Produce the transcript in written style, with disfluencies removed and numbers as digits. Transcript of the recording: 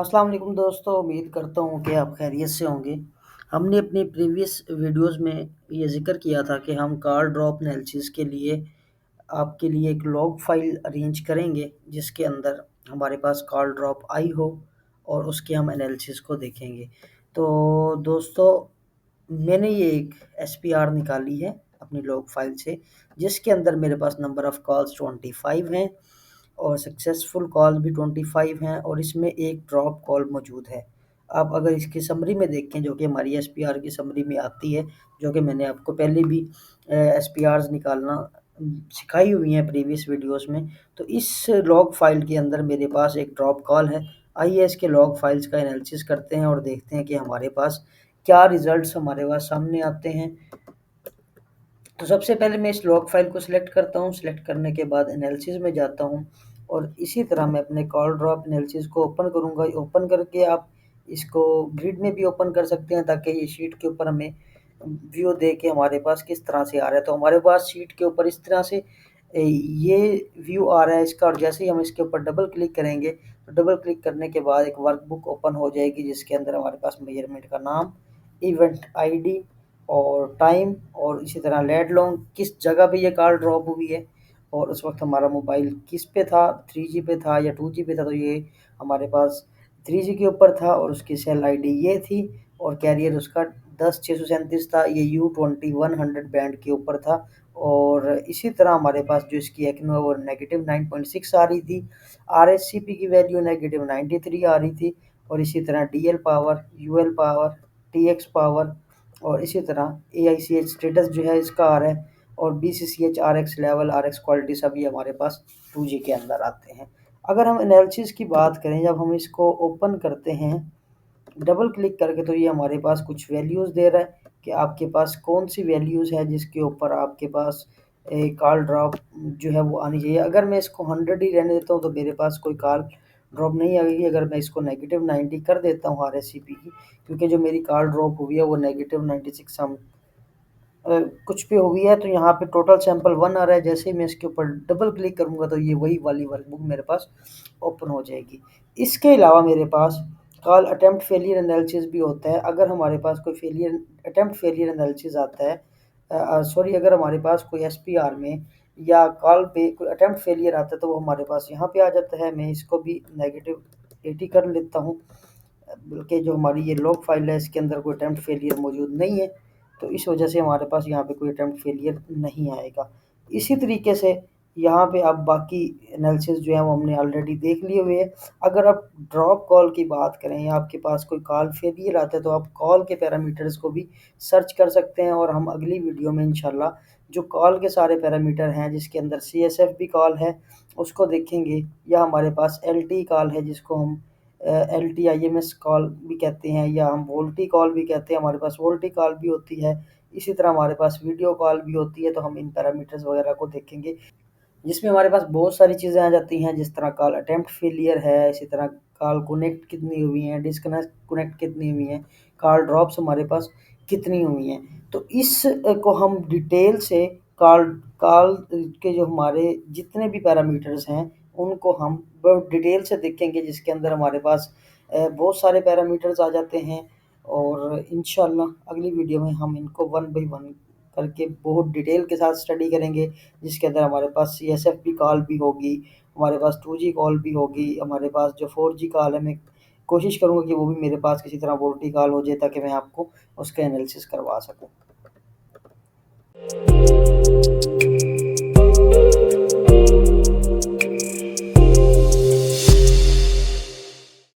अस्सलाम वालेकुम दोस्तों, उम्मीद करता हूँ कि आप खैरियत से होंगे। हमने अपनी प्रीवियस वीडियोस में ये ज़िक्र किया था कि हम कॉल ड्रॉप एनालिसिस के लिए आपके लिए एक लॉग फाइल अरेंज करेंगे, जिसके अंदर हमारे पास कॉल ड्रॉप आई हो और उसके हम एनालिसिस को देखेंगे। तो दोस्तों, मैंने ये एक एसपीआर निकाली है अपनी लॉग फाइल से, जिसके अंदर मेरे पास नंबर ऑफ़ कॉल्स 25 हैं और सक्सेसफुल कॉल भी 25 हैं और इसमें एक ड्रॉप कॉल मौजूद है। आप अगर इसकी समरी में देखें, जो कि हमारी एसपीआर की समरी में आती है, जो कि मैंने आपको पहले भी एसपीआर्स निकालना सिखाई हुई हैं प्रीवियस वीडियोस में। तो इस लॉग फाइल के अंदर मेरे पास एक ड्रॉप कॉल है। आइए इसके लॉग फाइल्स का एनालिसिस करते हैं और देखते हैं कि हमारे पास क्या रिजल्ट्स हमारे पास सामने आते हैं। तो सबसे पहले मैं इस लॉग फाइल को सिलेक्ट करता हूँ। सिलेक्ट करने के बाद एनालिसिस में जाता हूँ और इसी तरह मैं अपने कॉल ड्रॉप एनालिसिस को ओपन करूँगा। ओपन करके आप इसको ग्रिड में भी ओपन कर सकते हैं, ताकि ये शीट के ऊपर हमें व्यू दे के हमारे पास किस तरह से आ रहा है। तो हमारे पास शीट के ऊपर इस तरह से ये व्यू आ रहा है इसका, और जैसे ही हम इसके ऊपर डबल क्लिक करेंगे तो डबल क्लिक करने के बाद एक वर्कबुक ओपन हो जाएगी, जिसके अंदर हमारे पास मेजरमेंट का नाम, इवेंट आईडी और टाइम और इसी तरह लेट लॉन्ग, किस जगह पे ये कॉल ड्रॉप हुई है और उस वक्त हमारा मोबाइल किस पे था, 3G पे था या 2G पे था। तो ये हमारे पास 3G के ऊपर था और उसकी सेल आईडी ये थी और कैरियर उसका 10,637 था। ये U2100 बैंड के ऊपर था और इसी तरह हमारे पास जो इसकी एक्नो है वो -9.6 आ रही थी। RSCP की वैल्यू -93 आ रही थी और इसी तरह DL power, UL power, TX power और इसी तरह AICH स्टेटस जो है इसका आ रहा है और BCCH, RX level, RX quality सभी हमारे पास 2G के अंदर आते हैं। अगर हम एनालिसिस की बात करें, जब हम इसको ओपन करते हैं डबल क्लिक करके, तो ये हमारे पास कुछ वैल्यूज़ दे रहा है कि आपके पास कौन सी वैल्यूज़ है जिसके ऊपर आपके पास कॉल ड्रॉप जो है वो आनी चाहिए। अगर मैं इसको 100 ही रहने देता हूँ तो मेरे पास कोई कॉल ड्रॉप नहीं आएगी। अगर मैं इसको -90 कर देता हूँ RSCP की, क्योंकि जो मेरी कॉल ड्रॉप हुई है वो -96 कुछ पे हुई है, तो यहाँ पे टोटल सैंपल 1 आ रहा है। जैसे ही मैं इसके ऊपर डबल क्लिक करूँगा तो ये वही वाली वर्कबुक मेरे पास ओपन हो जाएगी। इसके अलावा मेरे पास कॉल अटेम्प्ट फेलियर एनालिसिस भी होता है। अगर हमारे पास कोई अटेम्प्ट फेलियर एनालिसिस आता है, सॉरी, अगर हमारे पास कोई एसपीआर में या कॉल पे कोई अटेम्प्ट फेलियर आता है तो वो हमारे पास यहाँ पे आ जाता है। मैं इसको भी -80 कर लेता हूँ, बल्कि जो हमारी ये लॉग फाइल है इसके अंदर कोई अटेम्प्ट फेलियर मौजूद नहीं है, तो इस वजह से हमारे पास यहाँ पे कोई अटेम्प्ट फेलियर नहीं आएगा। इसी तरीके से यहाँ पे आप बाकी एनालिसिस जो है वो हमने ऑलरेडी देख लिए हुए हैं। अगर आप ड्रॉप कॉल की बात करें या आपके पास कोई कॉल फेलियर आता है, तो आप कॉल के पैरामीटर्स को भी सर्च कर सकते हैं और हम अगली वीडियो में इंशाल्लाह जो कॉल के सारे पैरामीटर हैं, जिसके अंदर CSF भी कॉल है, उसको देखेंगे। या हमारे पास LT कॉल है, जिसको हम LTIMS कॉल भी कहते हैं, या हम वोल्टी कॉल भी कहते हैं। हमारे पास वोल्टी कॉल भी होती है, इसी तरह हमारे पास वीडियो कॉल भी होती है। तो हम इन पैरामीटर्स वगैरह को देखेंगे, जिसमें हमारे पास बहुत सारी चीज़ें आ जाती हैं, जिस तरह कॉल अटेम्प्ट फेलियर है, इसी तरह कॉल कनेक्ट कितनी हुई हैं, कनेक्ट कितनी हुई हैं, कॉल ड्रॉप्स हमारे पास कितनी हुई हैं। तो इस को हम डिटेल से कॉल कॉल के जो हमारे जितने भी पैरामीटर्स हैं उनको हम बहुत डिटेल से देखेंगे, जिसके अंदर हमारे पास बहुत सारे पैरामीटर्स आ जाते हैं। और इंशाल्लाह अगली वीडियो में हम इनको वन बाई वन करके बहुत डिटेल के साथ स्टडी करेंगे, जिसके अंदर हमारे पास CSF की कॉल भी होगी, हमारे पास 2G कॉल भी होगी, हमारे पास जो 4G कॉल है, मैं कोशिश करूँगा कि वो भी मेरे पास किसी तरह वोल्टी कॉल हो जाए, ताकि मैं आपको उसका एनालिसिस करवा सकूँ।